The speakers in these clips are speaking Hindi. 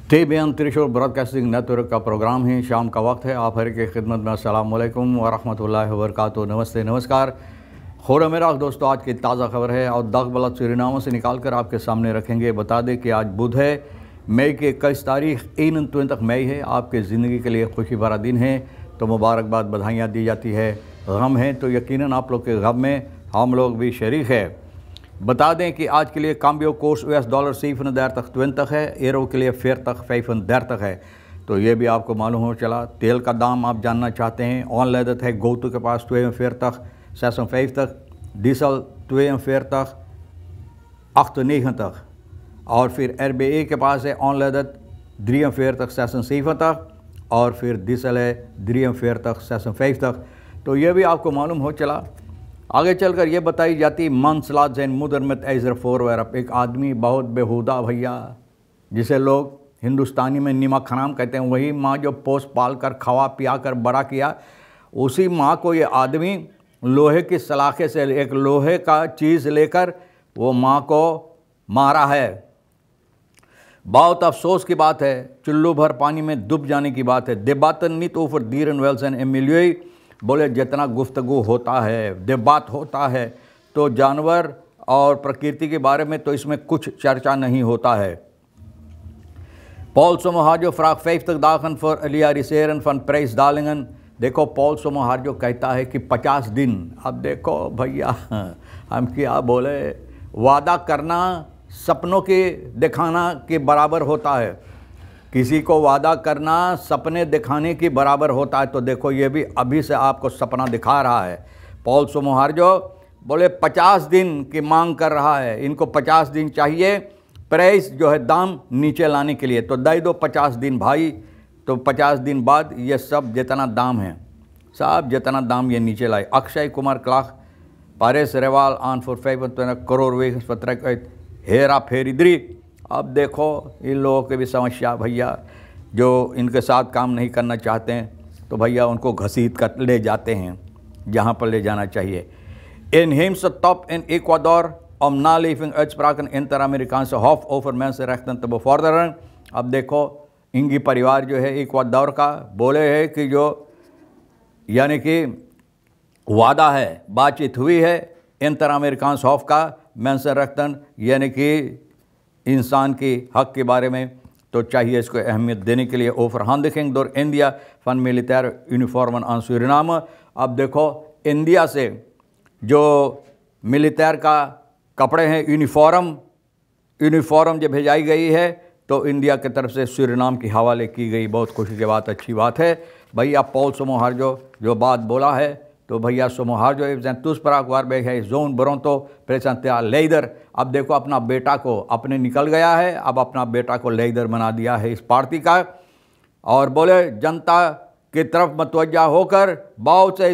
TBN त्रिशूल ब्रॉडकास्टिंग नेटवर्क का प्रोग्राम है। शाम का वक्त है। आप हर की खिदमत में अस्सलाम वालेकुम व रहमतुल्लाहि व बरकातुहू। नमस्ते, नमस्कार। खुदा मेरा दोस्तों, आज की ताज़ा खबर है और दग बलद सूरीनामा से निकाल कर आपके सामने रखेंगे। बता दें कि आज बुध है, मई की 21 तारीख 29 मई है। आपके ज़िंदगी के लिए खुशी भरा दिन है, तो मुबारकबाद, बधाइयाँ दी जाती है। गम है तो यकीनन आप लोग के गम में हम लोग भी शरीक है। बता दें कि आज के लिए काम्बियो कोर्स $7 तक है, एरो के लिए 40 है। तो ये भी आपको मालूम हो चला। तेल का दाम आप जानना चाहते हैं, ऑन लेदत है गोतु के पास 42 तक, डीजल 42 तक, और फिर RBA के पास है ऑन लेदत 43 तक, और फिर डीजल है 43 तक। तो ये भी आपको मालूम हो चला। आगे चलकर ये बताई जाती मनसलात जैन मुदर में ऐजर फोर। एक आदमी बहुत बेहुदा भैया, जिसे लोग हिंदुस्तानी में निमक हराम कहते हैं, वही माँ जो पोस पाल कर खवा पिया कर बड़ा किया, उसी माँ को ये आदमी लोहे की सलाखे से एक लोहे का चीज़ लेकर वो माँ को मारा है। बहुत अफसोस की बात है, चुल्लू भर पानी में डूब जाने की बात है। देबातन नित ओवर दीरन वेल्सन एमिलियोई बोले, जितना गुफ्तगू होता है, देबात होता है, तो जानवर और प्रकृति के बारे में तो इसमें कुछ चर्चा नहीं होता है। पॉल सोमोहार्जो फ्राग 5 तक दाखन फॉर अलिया रिसेरन फन प्रेस डालिंगन। देखो, पॉल सोमोहार्जो कहता है कि 50 दिन। अब देखो भैया, हम क्या बोले, वादा करना सपनों के दिखाना के बराबर होता है। किसी को वादा करना सपने दिखाने की बराबर होता है। तो देखो, ये भी अभी से आपको सपना दिखा रहा है। पॉल सोमोहार्जो बोले 50 दिन की मांग कर रहा है, इनको 50 दिन चाहिए प्राइस जो है दाम नीचे लाने के लिए। तो दे दो 50 दिन भाई, तो 50 दिन बाद ये सब जितना दाम है, सब जितना दाम ये नीचे लाए। अक्षय कुमार क्लाक पारेस रेवाल ऑन फॉर 5 करोड़ वे पत्र हेरा फेरीद्री। अब देखो, इन लोगों की भी समस्या भैया, जो इनके साथ काम नहीं करना चाहते हैं, तो भैया उनको घसीट कर ले जाते हैं जहाँ पर ले जाना चाहिए। इन हिम्स टॉप इन इक्वाडोर om naleving uitspraken इंटर-अमेरिकाanse hof over mensenrechten te bevorderen। अब देखो, इंगी परिवार जो है इक्वाडोर का बोले है कि जो यानी कि वादा है, बातचीत हुई है इंटर-अमेरिकाanse hof का mensenrechten यानी कि इंसान के हक के बारे में, तो चाहिए इसको अहमियत देने के लिए। ओवरhandiging door इंडिया फन मिलिटर यूनिफॉर्मन ऑन सूरीनामा। अब देखो, इंडिया से जो मिलिटर का कपड़े हैं, यूनिफॉर्म जो भेजाई गई है, तो इंडिया की तरफ से सूरीनाम की हवाले की गई। बहुत खुशी की बात, अच्छी बात है भैया। पॉल सोमोहार्जो जो बात बोला है, तो भैया सोमोहार्जो है जोन बरोंतो प्रेसंत्या लेदर। अब देखो, अपना बेटा को अपने निकल गया है, अब अपना बेटा को लेदर बना दिया है इस पार्टी का। और बोले, जनता की तरफ मतवज्जा होकर बहुत से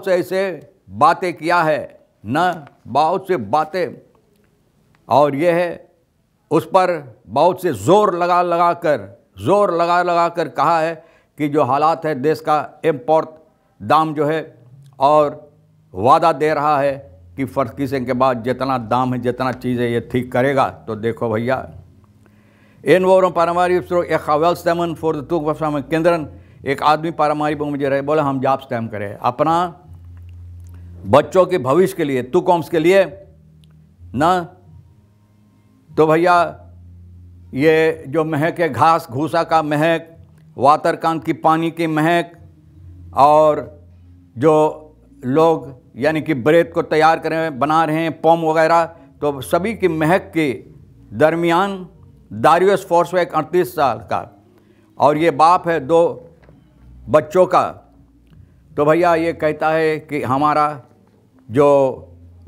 ऐसे बातें किया है न, बहुत से बातें, और ये है उस पर बहुत से जोर लगा लगा कर कहा है कि जो हालात है देश का, इम्पोर्ट दाम जो है, और वादा दे रहा है कि फर्किशन के बाद जितना दाम है, जितना चीज़ है, ये ठीक करेगा। तो देखो भैया, इन वोरों पारमारी वेलस्टेमन फॉर द टूक केंद्रन। एक आदमी पारमारी पर मुझे रहे, बोले हम जॉब स्टैम करें अपना बच्चों के भविष्य के लिए, तुकॉम्स के लिए ना। तो भैया, ये जो महक है, घास घूसा का महक, वातरकांत की पानी की महक, और जो लोग यानी कि ब्रेड को तैयार करें बना रहे हैं, पॉम वगैरह, तो सभी की महक के दरमियान दारियस फोर्सवेक 38 साल का, और ये बाप है 2 बच्चों का। तो भैया ये कहता है कि हमारा जो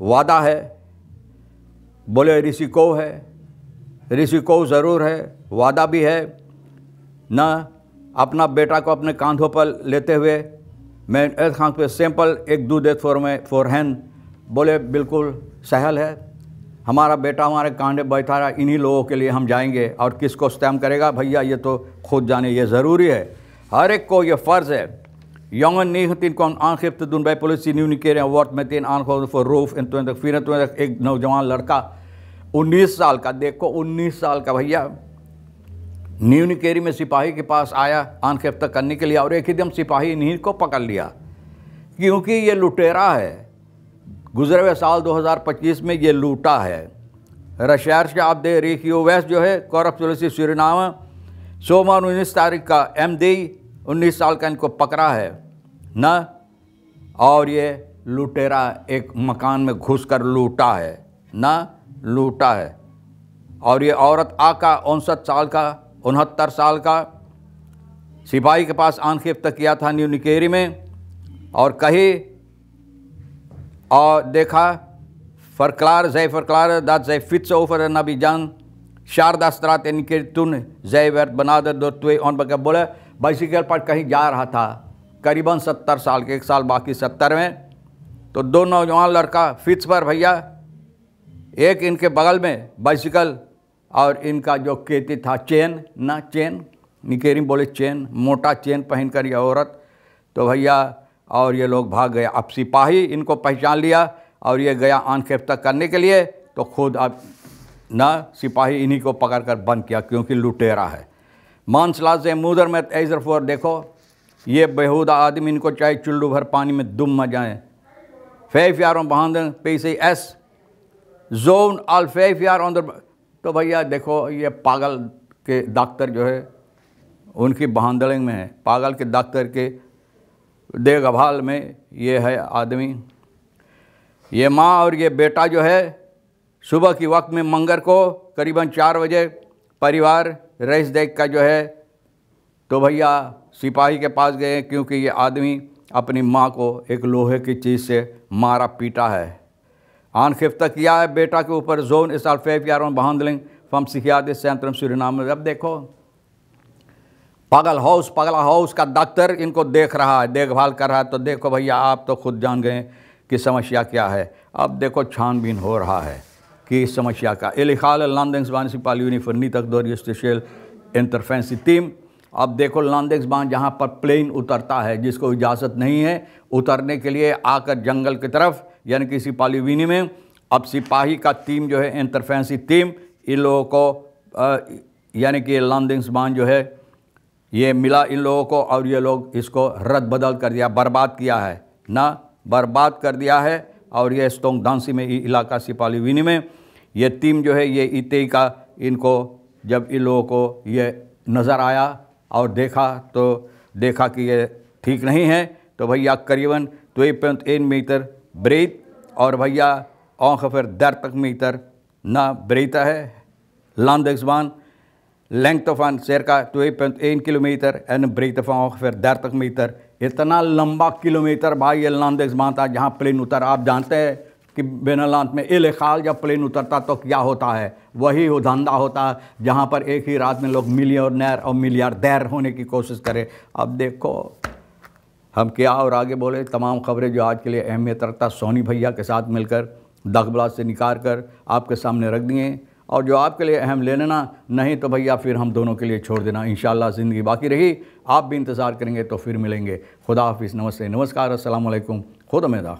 वादा है, बोले ऋषिको ज़रूर है, वादा भी है ना। अपना बेटा को अपने कांधों पर लेते हुए मैं खान पे सैंपल एक दूध फॉर हैंड, बोले बिल्कुल सहल है, हमारा बेटा हमारे कांधे बैठा रहा, इन्हीं लोगों के लिए हम जाएंगे। और किसको स्टैम्प करेगा भैया, ये तो खुद जाने, ये ज़रूरी है, हर एक को ये फ़र्ज़ है। Jongen 19 kwam aangifte doen bij politie Nieuw-Nigeria en wordt meteen aangehouden voor roof in 2024। एक नौजवान लड़का 19 साल का, देखो 19 साल का भैया, न्यू निकेरी में सिपाही के पास आया आन गिरफ्तार करने के लिए और एकदम सिपाही इन्हीं को पकड़ लिया, क्योंकि ये लुटेरा है। गुजरे हुए साल 2025 में ये लूटा है। रशर्च ऑफ द रिक्यू वेस्ट जो है कॉरप्ट पॉलिसी सूरीनाम सोमवार 19 तारीख का एमडी 19 साल का इनको पकड़ा है न, और ये लुटेरा एक मकान में घुसकर लूटा है न, लूटा है। और ये औरत आका 69 साल का सिपाही के पास आन गिरफ्तार किया था न्यू निकेरी में, और कही और देखा फरक्लार dat zij fietsen over de Nabijan शारदास्त्रात इनके तुन जय व्यर्थ बना दे दो तुए ऑन बके बोले बाइसिकल पर कहीं जा रहा था करीबन 70 साल के, एक साल बाकी 70 में। तो दो नौजवान लड़का फिट्स पर भैया, एक इनके बगल में बाइसिकल और इनका जो केती था चेन ना, चेन निकेरी बोले चेन, मोटा चेन पहनकर यह औरत। तो भैया और ये लोग भाग गए। अब सिपाही इनको पहचान लिया और ये गया आन गिरफ्तार करने के लिए, तो खुद अब ना सिपाही इन्हीं को पकड़कर बंद किया, क्योंकि लुटेरा है। मानसला से मुदर में ऐजरफोर देखो, ये बेहुदा आदमी इनको चाहे चुल्लू भर पानी में दुम म जाए। 5 jaar om behandeling PCS zone al 5 jaar onder। तो भैया देखो ये पागल के डॉक्टर जो है उनकी बहादुरी में है, पागल के डॉक्टर के देखभाल में ये है आदमी। ये माँ और ये बेटा जो है सुबह की वक्त में मंगर को करीबन 4 बजे परिवार रईस देख का जो है तो भैया सिपाही के पास गए, क्योंकि ये आदमी अपनी माँ को एक लोहे की चीज़ से मारा पीटा है। आन गिरफ्तार किया है बेटा के ऊपर जोन इस साल 5 jaar behandeling from psychiatric centrum Suriname. अब देखो पागल हाउस का डॉक्टर इनको देख रहा है, देखभाल कर रहा है। तो देखो भैया आप तो खुद जान गए कि समस्या क्या है। अब देखो छानबीन हो रहा है कि इस समस्या का इलिखाल लंदन सिपाल यूनिफॉर्म तक दौर स्पेशल इंटरफेंसी टीम। अब देखो लंदन जहाँ पर प्लेन उतरता है, जिसको इजाज़त नहीं है उतरने के लिए, आकर जंगल की तरफ यानी कि सिपालीवीनी में, अब सिपाही का टीम जो है इंटरफेंसी टीम इन लोगों को यानी कि लंदन जो है ये मिला इन लोगों को, और ये लोग इसको रद्द बदल कर दिया, बर्बाद किया है ना, बर्बाद कर दिया है। और ये स्टोंग दांसी में इलाका सिपालीवीनी में ये टीम जो है ये इतेई का इनको जब इन लोगों को ये नज़र आया और देखा तो देखा कि ये ठीक नहीं है। तो भैया करीबन 2.1 मीटर ब्रेथ और भैया ongeveer 30 मीटर ना ब्रेथ है। लंदन length van circa 2.1 kilometre and breadth van ongeveer 30 metre. इतना लंबा किलोमीटर भाई ये लंदन था जहाँ प्लेन उतर। आप जानते हैं कि बेनलांत में इलेखाल जब प्लेन उतरता तो क्या होता है, वही वो धंधा होता है जहाँ पर एक ही रात में लोग मिलियनेयर और मिलियार्डर होने की कोशिश करें। अब देखो हम क्या और आगे बोले। तमाम खबरें जो आज के लिए अहमियत रखता सोनी भैया के साथ मिलकर दखबला से निकाल कर आपके सामने रख दिए, और जो आपके लिए अहम ले लेना, नहीं तो भैया फिर हम दोनों के लिए छोड़ देना। इंशाअल्लाह ज़िंदगी बाकी रही, आप भी इंतज़ार करेंगे तो फिर मिलेंगे। खुदा हाफिज़, नमस्ते, नमस्कार, अस्सलाम वालेकुम, खुद उम्मीद।